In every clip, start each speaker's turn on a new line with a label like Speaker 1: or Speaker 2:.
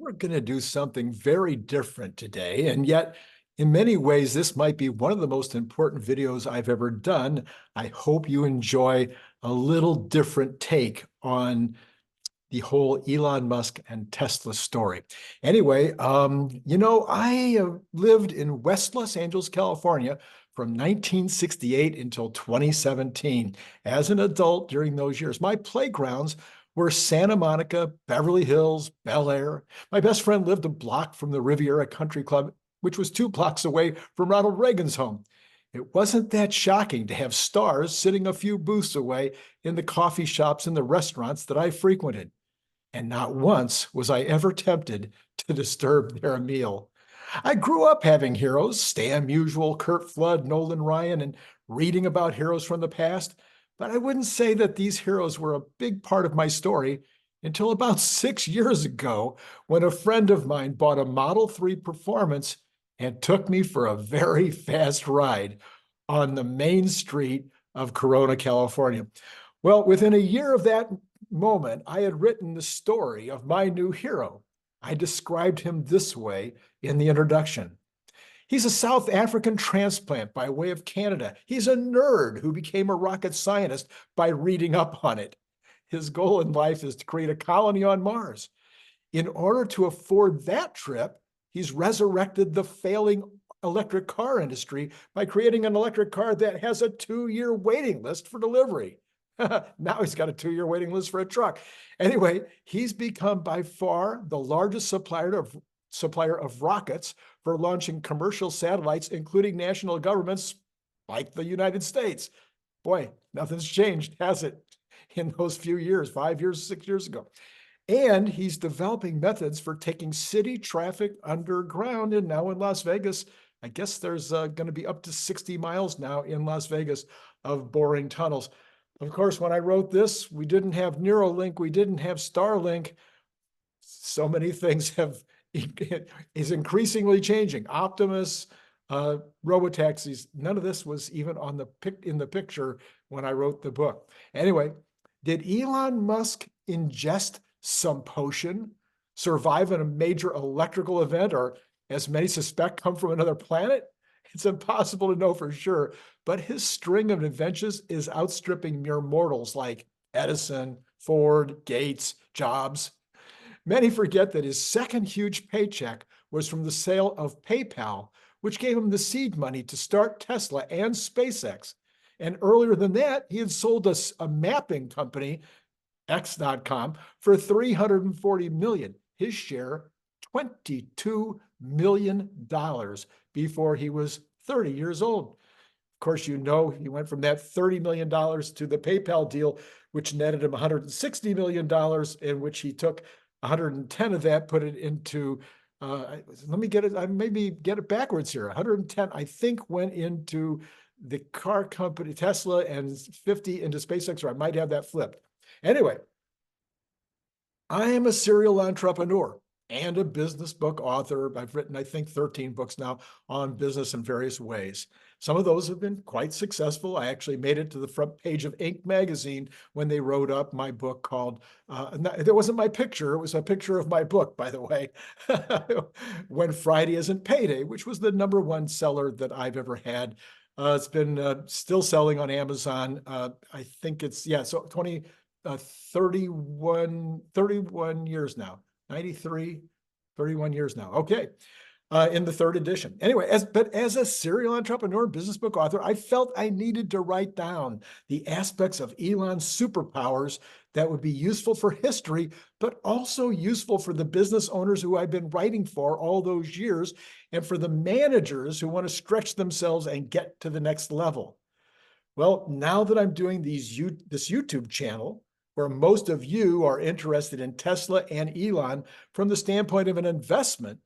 Speaker 1: We're going to do something very different today, and yet, in many ways, this might be one of the most important videos I've ever done. I hope you enjoy a little different take on the whole Elon Musk and Tesla story. Anyway, I lived in West Los Angeles, California from 1968 until 2017. As an adult during those years, my playgrounds were Santa Monica, Beverly Hills, Bel Air. My best friend lived a block from the Riviera Country Club, which was 2 blocks away from Ronald Reagan's home. It wasn't that shocking to have stars sitting a few booths away in the coffee shops and the restaurants that I frequented, and not once was I ever tempted to disturb their meal. I grew up having heroes, Stan Musial, Kurt Flood, Nolan Ryan, and reading about heroes from the past, but I wouldn't say that these heroes were a big part of my story until about 6 years ago, when a friend of mine bought a Model 3 Performance and took me for a very fast ride on the main street of Corona, California. Well, within a year of that moment, I had written the story of my new hero. I described him this way in the introduction. He's a South African transplant by way of Canada. He's a nerd who became a rocket scientist by reading up on it. His goal in life is to create a colony on Mars. In order to afford that trip, he's resurrected the failing electric car industry by creating an electric car that has a 2-year waiting list for delivery. Now he's got a 2-year waiting list for a truck. Anyway, he's become by far the largest supplier of rockets for launching commercial satellites, including national governments like the United States. Boy, nothing's changed, has it, in those few years, 5 years, 6 years ago. And he's developing methods for taking city traffic underground. And now in Las Vegas, I guess there's going to be up to 60 miles now in Las Vegas of boring tunnels. Of course, when I wrote this, we didn't have Neuralink, we didn't have Starlink. So many things is increasingly changing. Optimus, robotaxis, none of this was even in the picture when I wrote the book. Anyway, did Elon Musk ingest some potion, survive in a major electrical event, or, as many suspect, come from another planet? It's impossible to know for sure, but his string of inventions is outstripping mere mortals like Edison, Ford, Gates, Jobs. Many forget that his second huge paycheck was from the sale of PayPal, which gave him the seed money to start Tesla and SpaceX. And earlier than that, he had sold us a mapping company, X.com, for $340 million. His share, $22 million before he was 30 years old. Of course, he went from that $30 million to the PayPal deal, which netted him $160 million, in which he took 110 of that, put it into, let me get it, I maybe get it backwards here. 110, I think, went into the car company, Tesla, and 50 into SpaceX, or I might have that flipped. Anyway, I am a serial entrepreneur and a business book author. I've written, I think, 13 books now on business in various ways. Some of those have been quite successful. I actually made it to the front page of Inc. magazine when they wrote up my book called, there wasn't my picture, it was a picture of my book, by the way, When Friday Isn't Payday, which was the #1 seller that I've ever had. It's been still selling on Amazon. I think it's, so 31 years now. 93, 31 years now. Okay. In the 3rd edition. Anyway, as a serial entrepreneur, business book author, I felt I needed to write down the aspects of Elon's superpowers that would be useful for history, but also useful for the business owners who I've been writing for all those years, and for the managers who want to stretch themselves and get to the next level. Well, now that I'm doing this YouTube channel, where most of you are interested in Tesla and Elon from the standpoint of an investment,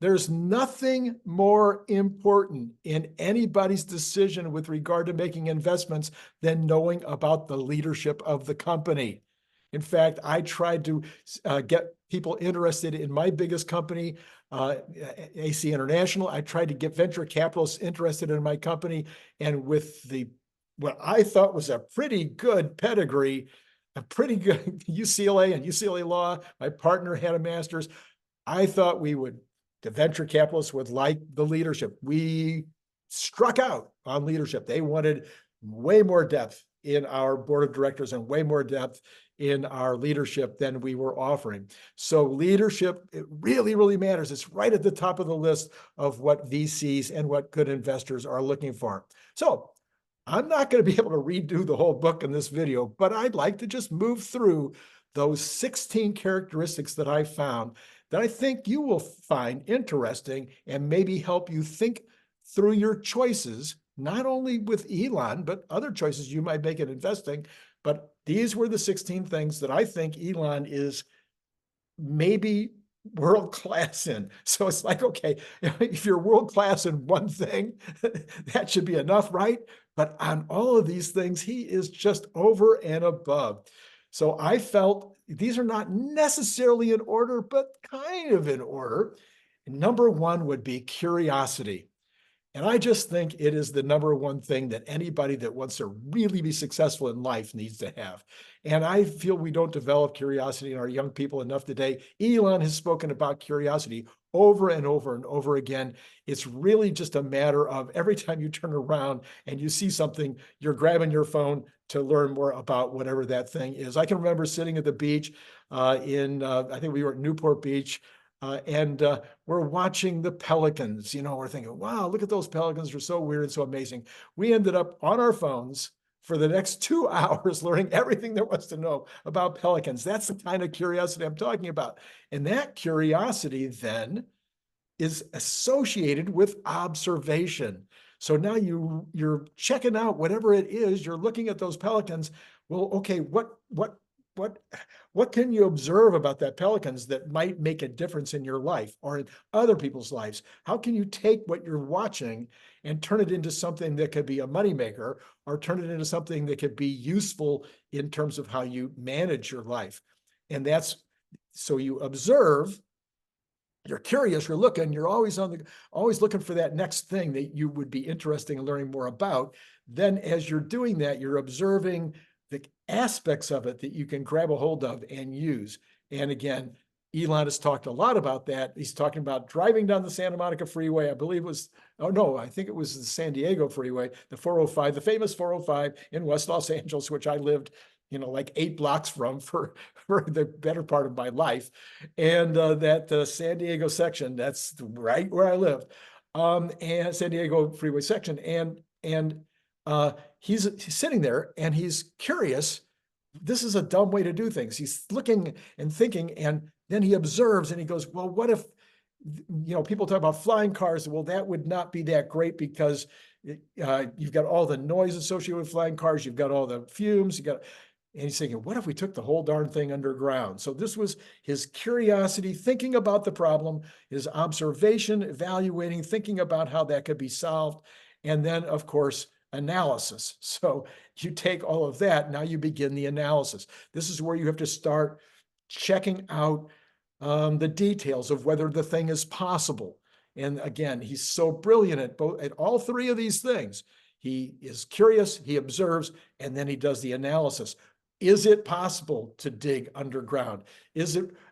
Speaker 1: there's nothing more important in anybody's decision with regard to making investments than knowing about the leadership of the company. In fact, I tried to get people interested in my biggest company, AC International. I tried to get venture capitalists interested in my company, and with what I thought was a pretty good pedigree, a pretty good UCLA and UCLA law. My partner had a master's. I thought the venture capitalists would like the leadership. We struck out on leadership. They wanted way more depth in our board of directors and way more depth in our leadership than we were offering. So leadership, it really, really matters. It's right at the top of the list of what VCs and what good investors are looking for. So I'm not going to be able to redo the whole book in this video, but I'd like to just move through those 16 characteristics that I found that I think you will find interesting and maybe help you think through your choices, not only with Elon, but other choices you might make in investing. But these were the 16 things that I think Elon is maybe world class in. So it's like, okay, if you're world class in one thing, that should be enough, right? But on all of these things, he is just over and above. So I felt these are not necessarily in order, but kind of in order. Number one would be curiosity. And I just think it is the number one thing that anybody that wants to really be successful in life needs to have. And I feel we don't develop curiosity in our young people enough today. Elon has spoken about curiosity over and over and over again. It's really just a matter of every time you turn around and you see something, you're grabbing your phone to learn more about whatever that thing is. I can remember sitting at the beach I think we were at Newport Beach, and we're watching the pelicans. We're thinking, wow, look at those pelicans. They're so weird and so amazing. We ended up on our phones for the next 2 hours learning everything there was to know about pelicans. That's the kind of curiosity I'm talking about. And that curiosity then is associated with observation. So now you're checking out whatever it is, you're looking at those pelicans. Well, okay, what can you observe about that pelicans that might make a difference in your life or in other people's lives? How can you take what you're watching and turn it into something that could be a moneymaker or turn it into something that could be useful in terms of how you manage your life? And so you observe, you're curious, you're looking, you're always looking for that next thing that you would be interested in learning more about. Then as you're doing that, you're observing the aspects of it that you can grab a hold of and use. And again, Elon has talked a lot about that. He's talking about driving down the Santa Monica freeway. I believe it was, oh no, I think it was the San Diego freeway, the 405, the famous 405 in West Los Angeles, which I lived, like 8 blocks from for the better part of my life. And that San Diego section, that's right where I lived, and San Diego freeway section. And he's sitting there and he's curious. This is a dumb way to do things. He's looking and thinking, and then he observes and he goes, well, what if, people talk about flying cars. Well, that would not be that great because you've got all the noise associated with flying cars. You've got all the fumes. And he's thinking, what if we took the whole darn thing underground? So this was his curiosity, thinking about the problem, his observation, evaluating, thinking about how that could be solved. And then, of course, analysis. So you take all of that, now you begin the analysis. This is where you have to start checking out the details of whether the thing is possible. And again, he's so brilliant at all three of these things. He is curious, he observes, and then he does the analysis. Is it possible to dig underground?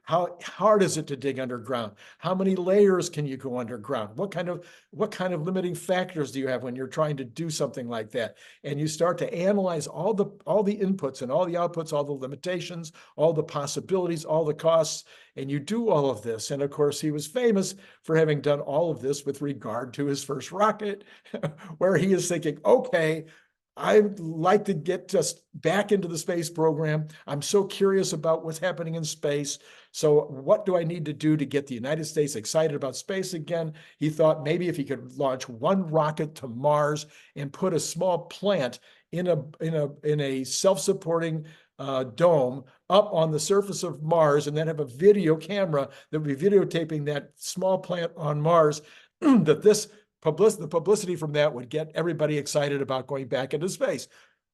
Speaker 1: How hard is it to dig underground? How many layers can you go underground? What kind of limiting factors do you have when you're trying to do something like that? And you start to analyze all the inputs and all the outputs, all the limitations, all the possibilities, all the costs, and you do all of this. And of course, he was famous for having done all of this with regard to his first rocket, where he is thinking, okay, I'd like to get just back into the space program. I'm so curious about what's happening in space. So what do I need to do to get the United States excited about space again? He thought maybe if he could launch one rocket to Mars and put a small plant in a self-supporting dome up on the surface of Mars, and then have a video camera that would be videotaping that small plant on Mars, that the publicity from that would get everybody excited about going back into space.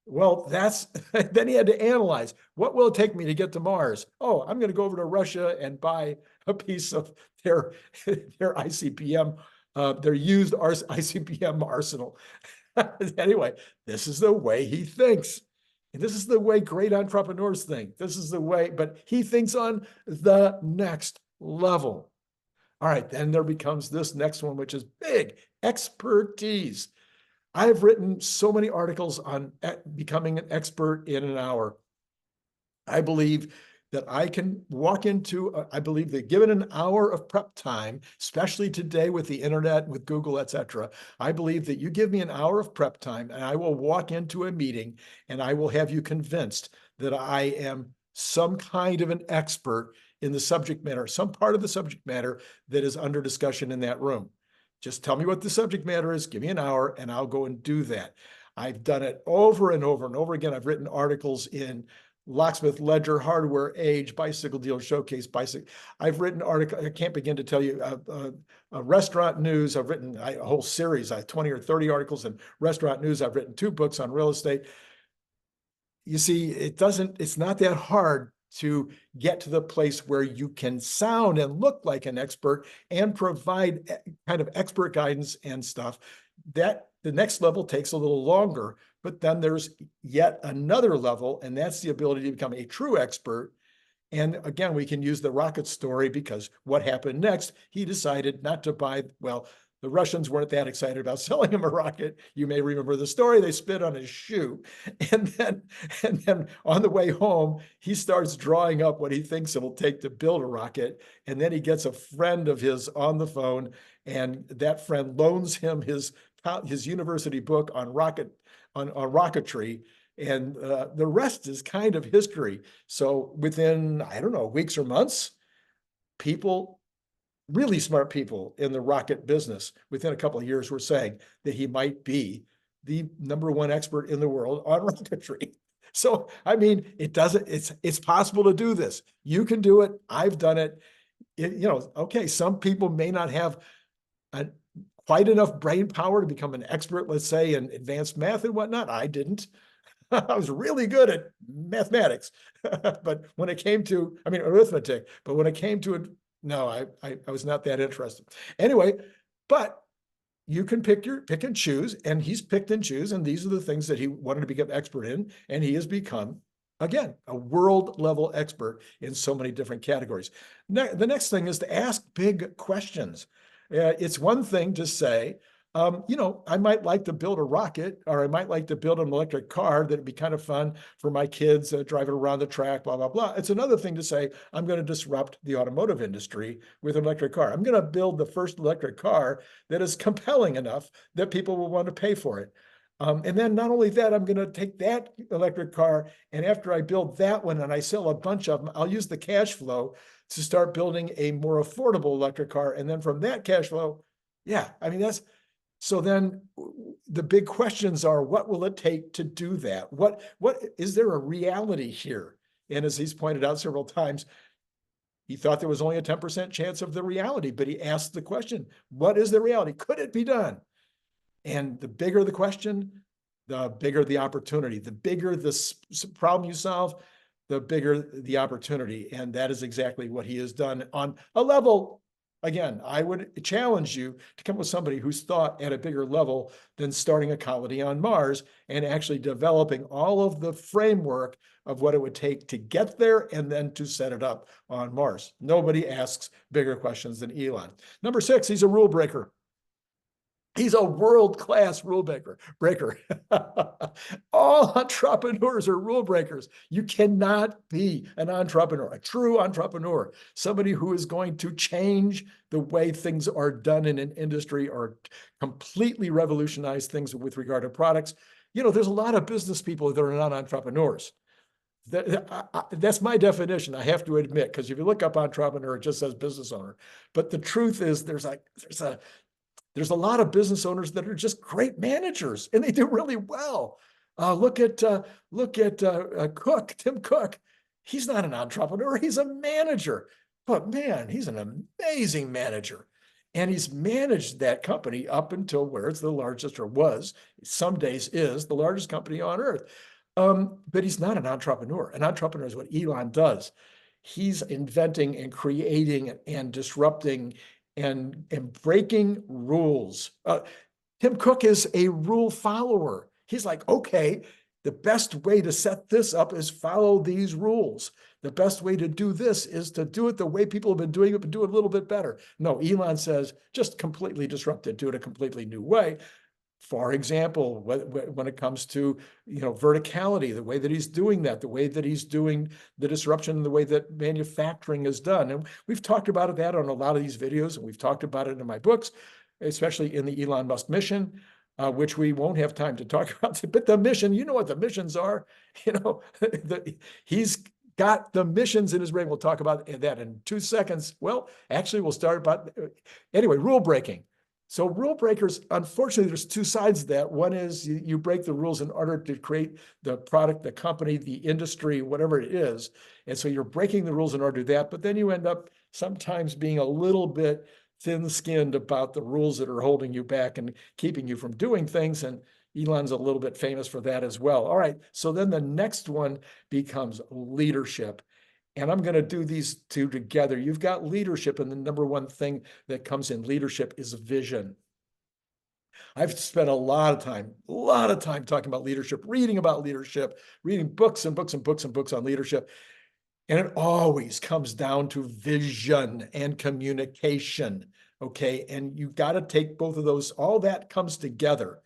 Speaker 1: Well, then he had to analyze, what will it take me to get to Mars? Oh, I'm going to go over to Russia and buy a piece of their ICBM, their used ICBM arsenal. Anyway, this is the way he thinks. And this is the way great entrepreneurs think. This is the way, but he thinks on the next level. All right, then there becomes this next one, which is big: expertise. I've written so many articles on becoming an expert in an hour. I believe that I can walk into, I believe that given an hour of prep time, especially today with the internet, with Google, et cetera, I believe that you give me an hour of prep time and I will walk into a meeting and I will have you convinced that I am some kind of an expert in the subject matter, some part of the subject matter that is under discussion in that room. Just tell me what the subject matter is, give me an hour, and I'll go and do that. I've done it over and over and over again. I've written articles in Locksmith, Ledger, Hardware, Age, Bicycle Dealer Showcase, Bicycle. I've written articles, I can't begin to tell you, restaurant news. I've written a whole series, 20 or 30 articles in restaurant news. I've written 2 books on real estate. You see, it's not that hard to get to the place where you can sound and look like an expert and provide kind of expert guidance and stuff. That the next level takes a little longer, but then there's yet another level, and that's the ability to become a true expert. And again, we can use the rocket story, because what happened next, he decided not to buy, well, the Russians weren't that excited about selling him a rocket. You may remember the story. They spit on his shoe. And then on the way home, he starts drawing up what he thinks it will take to build a rocket. And then he gets a friend of his on the phone, and that friend loans him his university book on rocketry. And the rest is kind of history. So within, I don't know, weeks or months, people, really smart people in the rocket business, within a couple of years, were saying that he might be the #1 expert in the world on rocketry. So, I mean, it's possible to do this. You can do it. I've done it. Okay, some people may not have quite enough brain power to become an expert, let's say, in advanced math and whatnot. I didn't. I was really good at mathematics, but when it came to, arithmetic, but when it came to it, no, I was not that interested. Anyway, but you can pick and choose, and he's picked and choose, and these are the things that he wanted to become expert in, and he has become, again, a world level expert in so many different categories. The next thing is to ask big questions. It's one thing to say, I might like to build a rocket, or I might like to build an electric car that'd be kind of fun for my kids driving around the track, blah, blah, blah. It's another thing to say, I'm going to disrupt the automotive industry with an electric car. I'm going to build the first electric car that is compelling enough that people will want to pay for it. And then not only that, I'm going to take that electric car, and after I build that one and I sell a bunch of them, I'll use the cash flow to start building a more affordable electric car. And then from that cash flow, so then the big questions are, what will it take to do that? What is there a reality here? And as he's pointed out several times, he thought there was only a 10% chance of the reality, but he asked the question, what is the reality? Could it be done? And the bigger the question, the bigger the opportunity. The bigger the problem you solve, the bigger the opportunity. And that is exactly what he has done on a level. Again, I would challenge you to come with somebody who's thought at a bigger level than starting a colony on Mars and actually developing all of the framework of what it would take to get there and then to set it up on Mars. Nobody asks bigger questions than Elon. Number 6, he's a rule breaker. He's a world-class rule breaker. All entrepreneurs are rule breakers. You cannot be an entrepreneur, a true entrepreneur, somebody who is going to change the way things are done in an industry or completely revolutionize things with regard to products. There's a lot of business people that are not entrepreneurs. That's my definition, I have to admit, because if you look up entrepreneur, it just says business owner. But the truth is there's a lot of business owners that are just great managers, and they do really well. Look at Cook, Tim Cook. He's not an entrepreneur, he's a manager. But man, he's an amazing manager. And he's managed that company up until where it's the largest, or was, some days is, the largest company on earth. But he's not an entrepreneur. An entrepreneur is what Elon does. He's inventing and creating and disrupting and breaking rules. Tim Cook is a rule follower. He's like, okay, The best way to set this up is follow these rules. The best way to do this is to do it the way people have been doing it, but do it a little bit better. No, Elon says just completely disrupt it, do it a completely new way. For example, when it comes to verticality, the way that he's doing that, the way that he's doing the disruption, the way that manufacturing is done. And we've talked about that on a lot of these videos, and we've talked about it in my books, especially in the Elon Musk mission, which we won't have time to talk about. But the mission, you know what the missions are. He's got the missions in his brain. We'll talk about that in 2 seconds. Well, actually, we'll start about, anyway, rule breaking. So rule breakers, unfortunately, there's 2 sides to that. One is you break the rules in order to create the product, the company, the industry, whatever it is. And so you're breaking the rules in order to do that. But then you end up sometimes being a little bit thin-skinned about the rules that are holding you back and keeping you from doing things. And Elon's a little bit famous for that as well. All right, so then the next one becomes leadership. And I'm going to do these 2 together. You've got leadership, and the number one thing that comes in leadership is vision. I've spent a lot of time talking about leadership, reading about leadership, reading books and books and books and books on leadership. And it always comes down to vision and communication, okay? And you got to take both of those. All that comes together.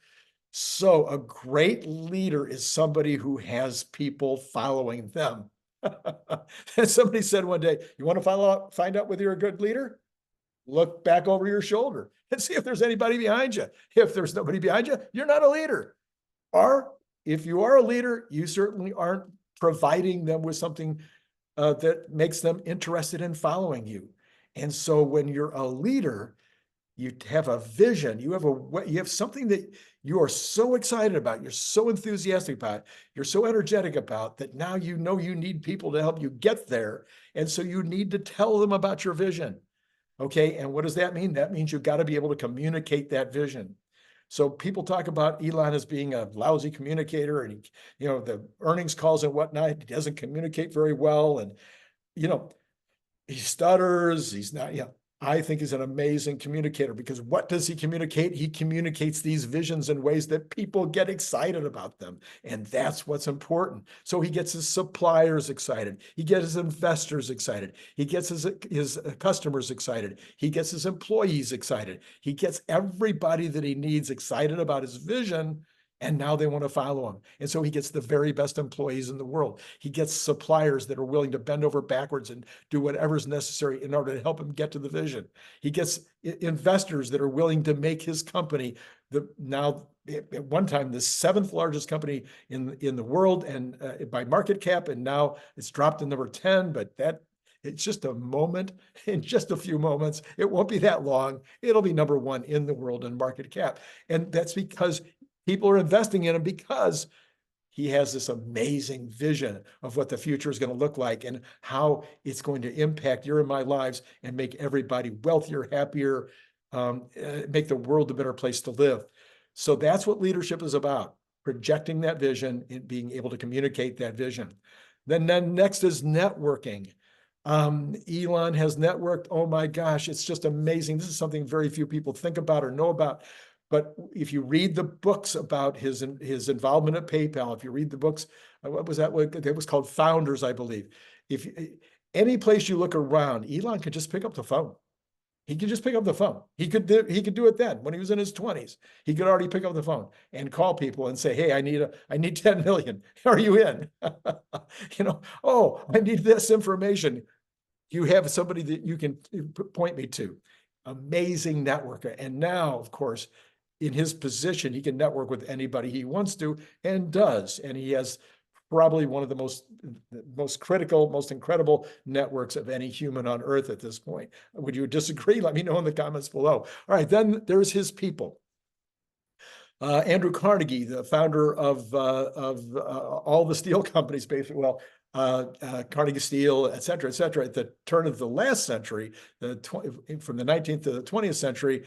Speaker 1: So a great leader is somebody who has people following them. And somebody said one day, you want to find out whether you're a good leader? Look back over your shoulder and see if there's anybody behind you. If there's nobody behind you, you're not a leader. Or if you are a leader, you certainly aren't providing them with something that makes them interested in following you. And so when you're a leader, you have a vision, you have something that you are so excited about, you're so enthusiastic about, you're so energetic about, that now you know you need people to help you get there. And so you need to tell them about your vision. Okay, and what does that mean? That means you've got to be able to communicate that vision. So people talk about Elon as being a lousy communicator, and the earnings calls and whatnot, he doesn't communicate very well, and he stutters, he's not, I think he's an amazing communicator, because what does he communicate? He communicates these visions in ways that people get excited about them. And that's what's important. So he gets his suppliers excited. He gets his investors excited. He gets his customers excited. He gets his employees excited. He gets everybody that he needs excited about his vision. And now they want to follow him. And so he gets the very best employees in the world. He gets suppliers that are willing to bend over backwards and do whatever's necessary in order to help him get to the vision. He gets investors that are willing to make his company now at one time the 7th largest company in the world, and by market cap, and now it's dropped to number 10. But it's just a moment, in just a few moments. It won't be that long. It'll be number 1 in the world in market cap. And that's because people are investing in him, because he has this amazing vision of what the future is going to look like and how it's going to impact your and my lives and make everybody wealthier, happier, make the world a better place to live. So that's what leadership is about, projecting that vision and being able to communicate that vision. Then next is networking. Elon has networked. Oh my gosh, it's just amazing. This is something very few people think about or know about. But if you read the books about his involvement at PayPal, if you read the books, what was that? It was called Founders, I believe. If any place you look around, Elon could just pick up the phone. He could just pick up the phone. He could do it then when he was in his 20s. He could already pick up the phone and call people and say, "Hey, I need 10 million. Are you in?" Oh, I need this information. You have somebody that you can point me to. Amazing networker. And now, of course, in his position, he can network with anybody he wants to, and does. And he has probably one of the most critical, most incredible networks of any human on earth at this point. Would you disagree? Let me know in the comments below. All right, then there's his people. Andrew Carnegie, the founder of all the steel companies, basically, Carnegie Steel, et cetera, at the turn of the last century, from the 19th to the 20th century,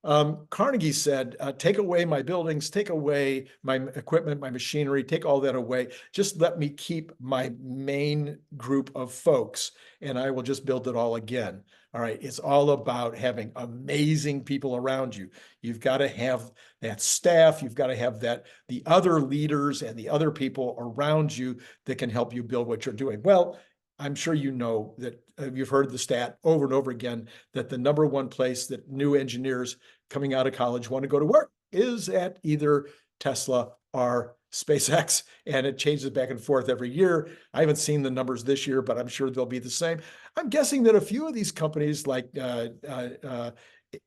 Speaker 1: Carnegie said, take away my buildings, take away my equipment, my machinery, take all that away. Just let me keep my main group of folks and I will just build it all again. All right. It's all about having amazing people around you. You've got to have that staff. You've got to have the other leaders and the other people around you that can help you build what you're doing. Well, I'm sure you know that you've heard the stat over and over again that the number one place that new engineers coming out of college want to go to work is at either Tesla or SpaceX, and it changes back and forth every year. I haven't seen the numbers this year, but I'm sure they'll be the same. I'm guessing that a few of these companies like NVIDIA,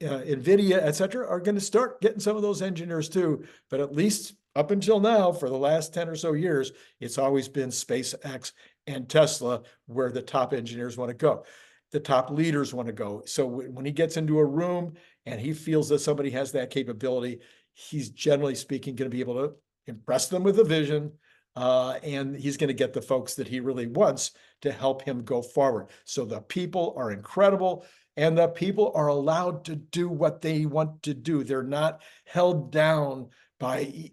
Speaker 1: et cetera, are going to start getting some of those engineers too. But at least up until now, for the last 10 or so years, it's always been SpaceX and Tesla where the top engineers want to go. The top leaders want to go. So when he gets into a room and he feels that somebody has that capability, he's generally speaking going to be able to impress them with a vision, and he's going to get the folks that he really wants to help him go forward. So the people are incredible, and the people are allowed to do what they want to do. They're not held down by,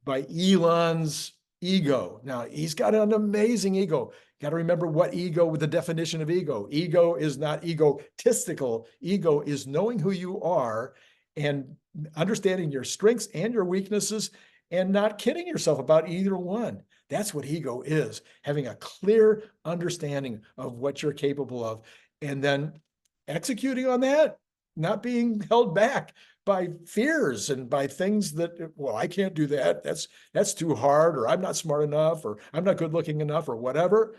Speaker 1: by Elon's ego. Now, he's got an amazing ego. Got to remember what ego, with the definition of ego. Ego is not egotistical. Ego is knowing who you are and understanding your strengths and your weaknesses and not kidding yourself about either one. That's what ego is, having a clear understanding of what you're capable of and then executing on that, not being held back by fears and by things that, well, I can't do that. That's too hard, or I'm not smart enough, or I'm not good looking enough, or whatever.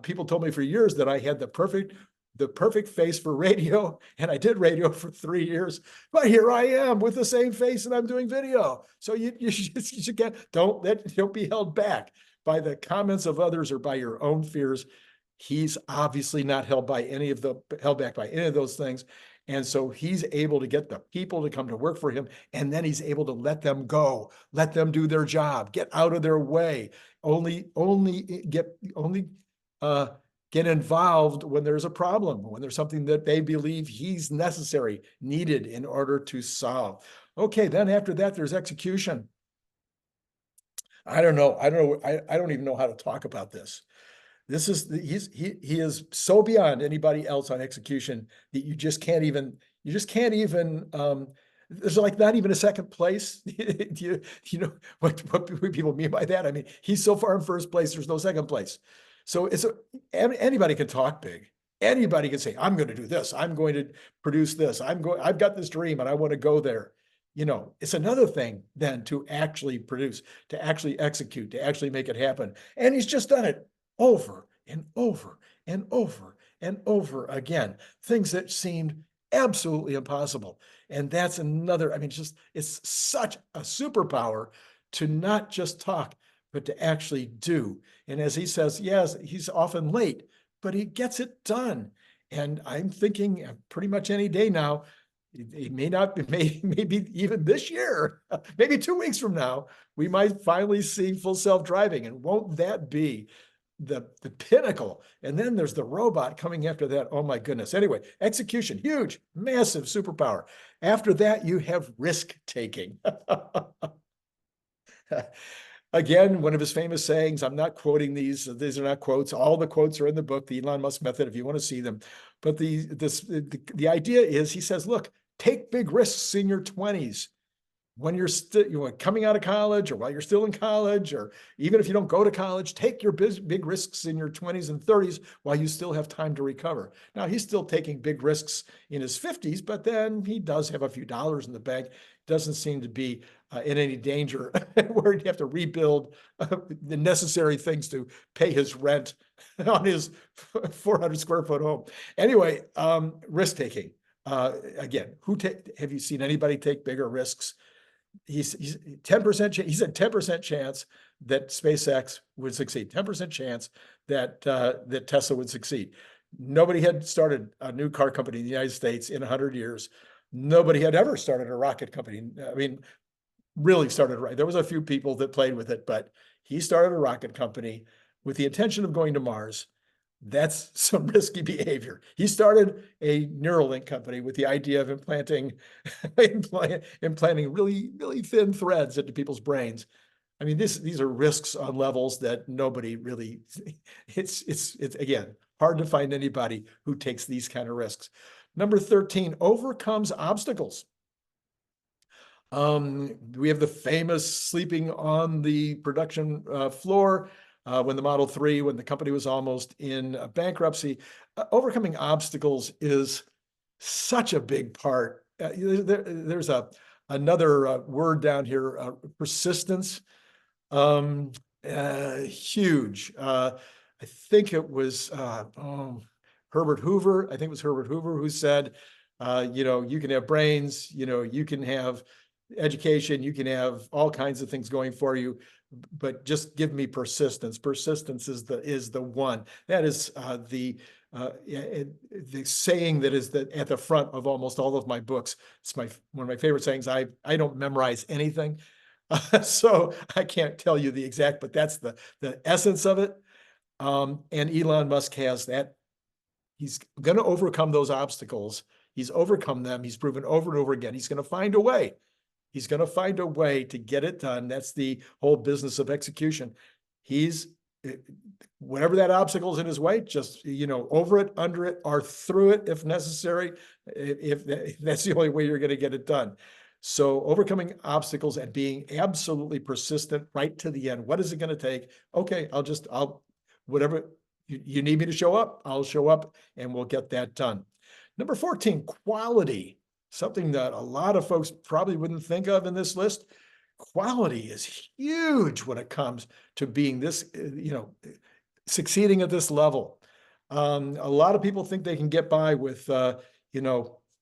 Speaker 1: People told me for years that I had the perfect face for radio, and I did radio for 3 years. But here I am with the same face, and I'm doing video. So you should don't be held back by the comments of others or by your own fears. He's obviously not held back by any of those things. And so he's able to get the people to come to work for him, and then he's able to let them go, let them do their job, get out of their way, only get involved when there's a problem, when there's something that they believe he's needed in order to solve. Okay, then after that, there's execution. I don't know. I don't even know how to talk about this. He is so beyond anybody else on execution that you just can't even there's like not even a second place. you know what people mean by that? I mean, he's so far in first place, there's no second place. So anybody can talk big. Anybody can say, I'm going to do this, I'm going to produce this, I've got this dream and I want to go there. It's another thing then to actually produce, to actually execute, to actually make it happen. And he's just done it over and over and over and over again, things that seemed absolutely impossible. And that's another, it's such a superpower to not just talk, but to actually do. And as he says, yes, he's often late, but he gets it done. And I'm thinking pretty much any day now, it may not be, maybe even this year, maybe 2 weeks from now, we might finally see full self-driving. And won't that be the pinnacle? And then there's the robot coming after that. Oh my goodness. Anyway, execution, huge, massive superpower. After that, you have risk taking. Again, one of his famous sayings, I'm not quoting these are not quotes. All the quotes are in the book, The Elon Musk Method, if you want to see them. But the idea is, he says, look, take big risks in your 20s. When you're still coming out of college, or while you're still in college, or even if you don't go to college, take your big risks in your 20s and 30s while you still have time to recover. Now, he's still taking big risks in his 50s, but then he does have a few dollars in the bank. Doesn't seem to be in any danger where he'd have to rebuild the necessary things to pay his rent on his 400 square foot home. Anyway, risk taking. Again, have you seen anybody take bigger risks? He's 10%. He said 10% chance that SpaceX would succeed. 10% chance that Tesla would succeed. Nobody had started a new car company in the United States in 100 years. Nobody had ever started a rocket company. Really started right. There was a few people that played with it, but he started a rocket company with the intention of going to Mars. That's some risky behavior. He started a Neuralink company with the idea of implanting really, really thin threads into people's brains. I mean, these are risks on levels that nobody really, it's again, hard to find anybody who takes these kind of risks. Number 13, overcomes obstacles. We have the famous sleeping on the production floor when the Model 3, when the company was almost in bankruptcy. Overcoming obstacles is such a big part. There's another word down here, persistence. Um, Huge. I think it was Herbert Hoover. I think it was Herbert Hoover who said, you can have brains, you can have education, you can have all kinds of things going for you, but just give me persistence. Persistence is the one. That is the saying that is at the front of almost all of my books. It's one of my favorite sayings. I don't memorize anything. So I can't tell you the exact, but that's the essence of it. And Elon Musk has that. He's going to overcome those obstacles. He's overcome them. He's proven over and over again. He's going to find a way. He's going to find a way to get it done. That's the whole business of execution. He's whatever that obstacle is in his way, just, over it, under it, or through it if necessary, if that's the only way you're going to get it done. So overcoming obstacles and being absolutely persistent right to the end. What is it going to take? Okay, whatever you need me to show up, I'll show up and we'll get that done. Number 14, quality. Something that a lot of folks probably wouldn't think of in this list. Quality is huge when it comes to being this, succeeding at this level. A lot of people think they can get by with,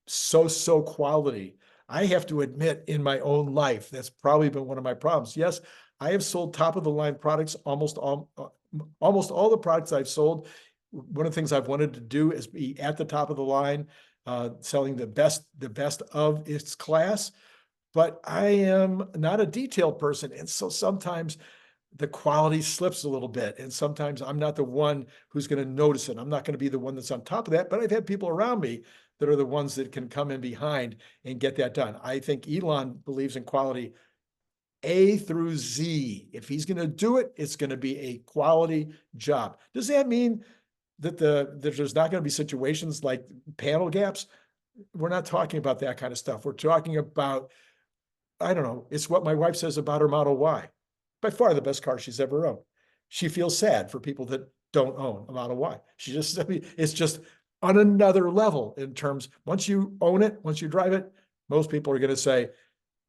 Speaker 1: so quality. I have to admit in my own life, that's probably been one of my problems. Yes, I have sold top of the line products, almost all the products I've sold. One of the things I've wanted to do is be at the top of the line, selling the best of its class. But I am not a detail person. And so sometimes the quality slips a little bit. And sometimes I'm not the one who's going to notice it. I'm not going to be the one that's on top of that. But I've had people around me that are the ones that can come in behind and get that done. I think Elon believes in quality A through Z. If he's going to do it, it's going to be a quality job. Does that mean that there's not going to be situations like panel gaps? We're not talking about that kind of stuff. We're talking about, I don't know, it's what my wife says about her Model Y. By far the best car she's ever owned. She feels sad for people that don't own a Model Y. It's just on another level in terms, once you own it, once you drive it, most people are going to say,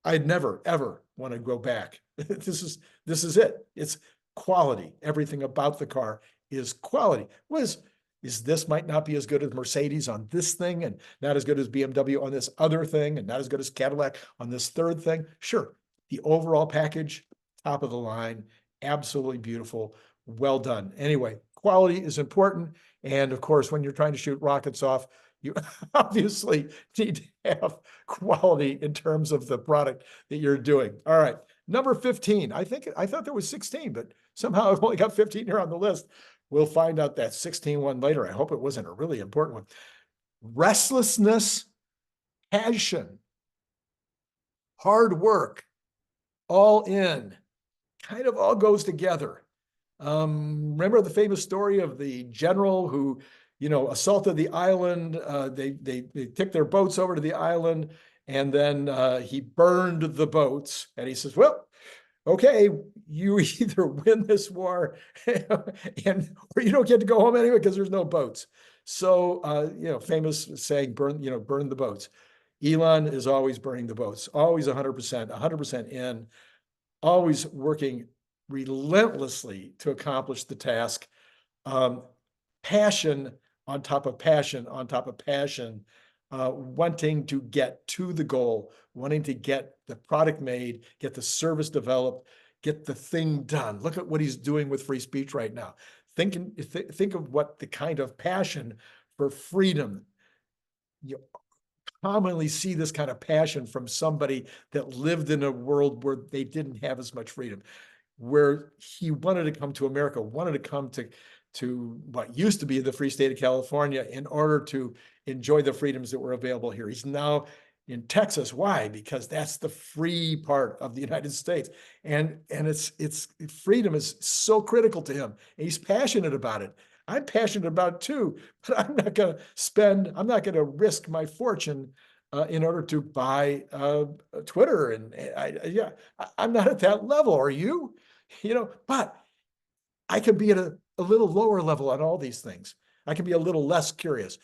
Speaker 1: I'd never, ever want to go back. This is it. It's quality. Everything about the car is quality. This might not be as good as Mercedes on this thing, and not as good as BMW on this other thing, and not as good as Cadillac on this third thing. Sure, the overall package, top of the line, absolutely beautiful, well done. Anyway, quality is important. And of course, when you're trying to shoot rockets off, you obviously need to have quality in terms of the product that you're doing. All right, number 15. I thought there was 16, but somehow I've only got 15 here on the list. We'll find out that 16 one later. I hope it wasn't a really important one. Restlessness, passion, hard work, all in, kind of all goes together. Remember the famous story of the general who, assaulted the island. They took their boats over to the island, and then he burned the boats. And he says, well, okay, you either win this war or you don't get to go home anyway because there's no boats. So, famous saying, burn the boats. Elon is always burning the boats, always 100% in, always working relentlessly to accomplish the task. Passion on top of passion on top of passion, wanting to get to the goal, wanting to get the product made, get the service developed, get the thing done. Look at what he's doing with free speech right now. Think of what the kind of passion for freedom. You commonly see this kind of passion from somebody that lived in a world where they didn't have as much freedom, where he wanted to come to America, wanted to come to to what used to be the free state of California in order to enjoy the freedoms that were available here. He's now in Texas. Why? Because that's the free part of the United States. And it's freedom is so critical to him. And he's passionate about it. I'm passionate about it too, but I'm not going to risk my fortune in order to buy Twitter. And I'm not at that level. Are you? But I can be at a little lower level on all these things. I can be a little less curious.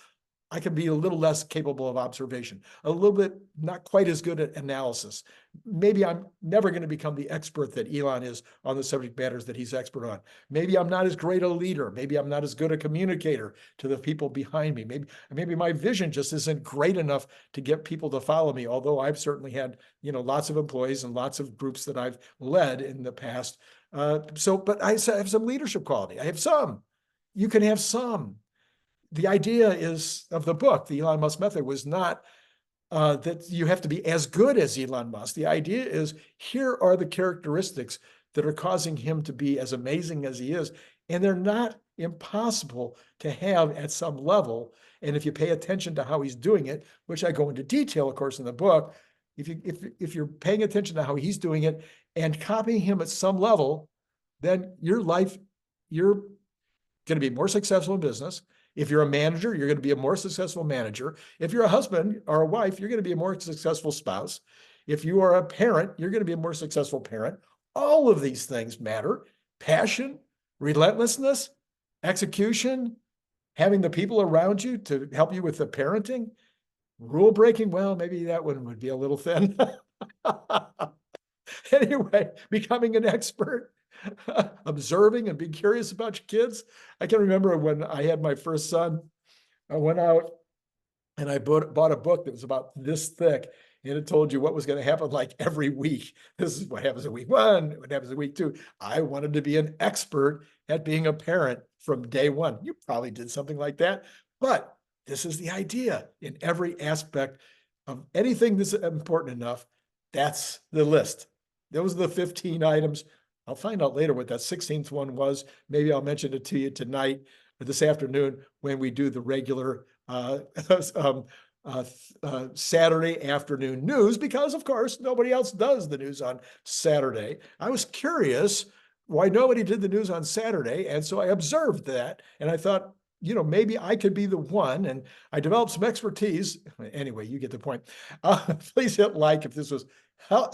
Speaker 1: I can be a little less capable of observation, a little bit not quite as good at analysis. Maybe I'm never going to become the expert that Elon is on the subject matters that he's expert on. Maybe I'm not as great a leader. Maybe I'm not as good a communicator to the people behind me. Maybe my vision just isn't great enough to get people to follow me, although I've certainly had, lots of employees and lots of groups that I've led in the past. But I have some leadership quality. I have some. You can have some. The idea of the book, the Elon Musk method, was not that you have to be as good as Elon Musk. The idea is, here are the characteristics that are causing him to be as amazing as he is. And they're not impossible to have at some level. And if you pay attention to how he's doing it, which I go into detail, of course, in the book, if you're paying attention to how he's doing it and copying him at some level, then you're going to be more successful in business. If you're a manager, you're going to be a more successful manager. If you're a husband or a wife, you're going to be a more successful spouse. If you are a parent, you're going to be a more successful parent. All of these things matter. Passion, relentlessness, execution, having the people around you to help you with the parenting, rule breaking. Well, maybe that one would be a little thin. Anyway, becoming an expert, observing and being curious about your kids. I can remember when I had my first son, I went out and I bought a book that was about this thick, and it told you what was going to happen like every week. This is what happens in week 1, what happens in week 2. I wanted to be an expert at being a parent from day 1. You probably did something like that, but this is the idea. In every aspect of anything that's important enough, that's the list. Those are the 15 items. I'll find out later what that 16th one was. Maybe I'll mention it to you tonight or this afternoon when we do the regular Saturday afternoon news, because of course nobody else does the news on Saturday. I was curious why nobody did the news on Saturday, and so I observed that, and I thought, maybe I could be the one, and I developed some expertise. Anyway, you get the point. Please hit like if this was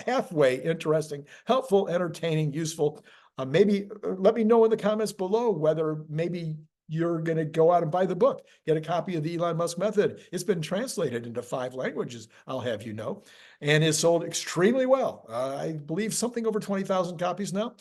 Speaker 1: halfway interesting, helpful, entertaining, useful. Maybe let me know in the comments below whether maybe you're going to go out and buy the book, get a copy of the Elon Musk method. It's been translated into 5 languages, I'll have you know, and is sold extremely well. I believe something over 20,000 copies now.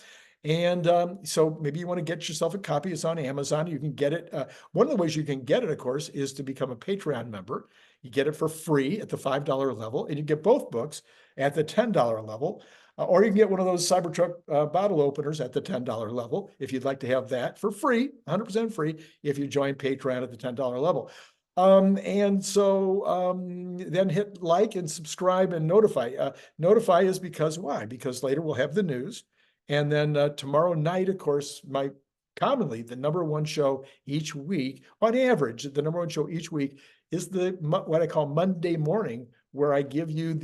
Speaker 1: And so maybe you want to get yourself a copy. It's on Amazon. You can get it. One of the ways you can get it, of course, is to become a Patreon member. You get it for free at the $5 level, and you get both books at the $10 level. Or you can get one of those Cybertruck bottle openers at the $10 level if you'd like to have that for free, 100% free, if you join Patreon at the $10 level. And so then hit like and subscribe and notify. Notify is because why? Because later we'll have the news. And then tomorrow night, of course, commonly the #1 show each week, on average, the #1 show each week is what I call Monday morning, where I give you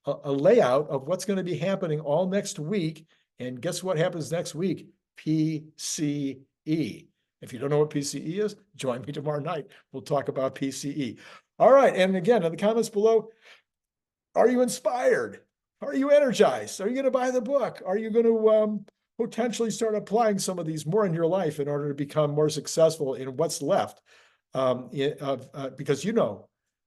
Speaker 1: a layout of what's going to be happening all next week. And guess what happens next week? PCE. If you don't know what PCE is, join me tomorrow night. We'll talk about PCE. All right. And again, in the comments below, are you inspired? Are you energized? Are you going to buy the book? Are you going to potentially start applying some of these more in your life in order to become more successful in what's left? Because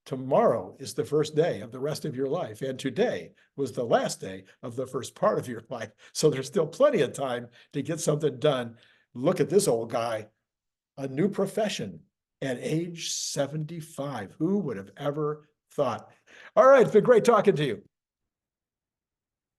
Speaker 1: tomorrow is the first day of the rest of your life, and today was the last day of the first part of your life. So there's still plenty of time to get something done. Look at this old guy, a new profession at age 75. Who would have ever thought? All right, it's been great talking to you.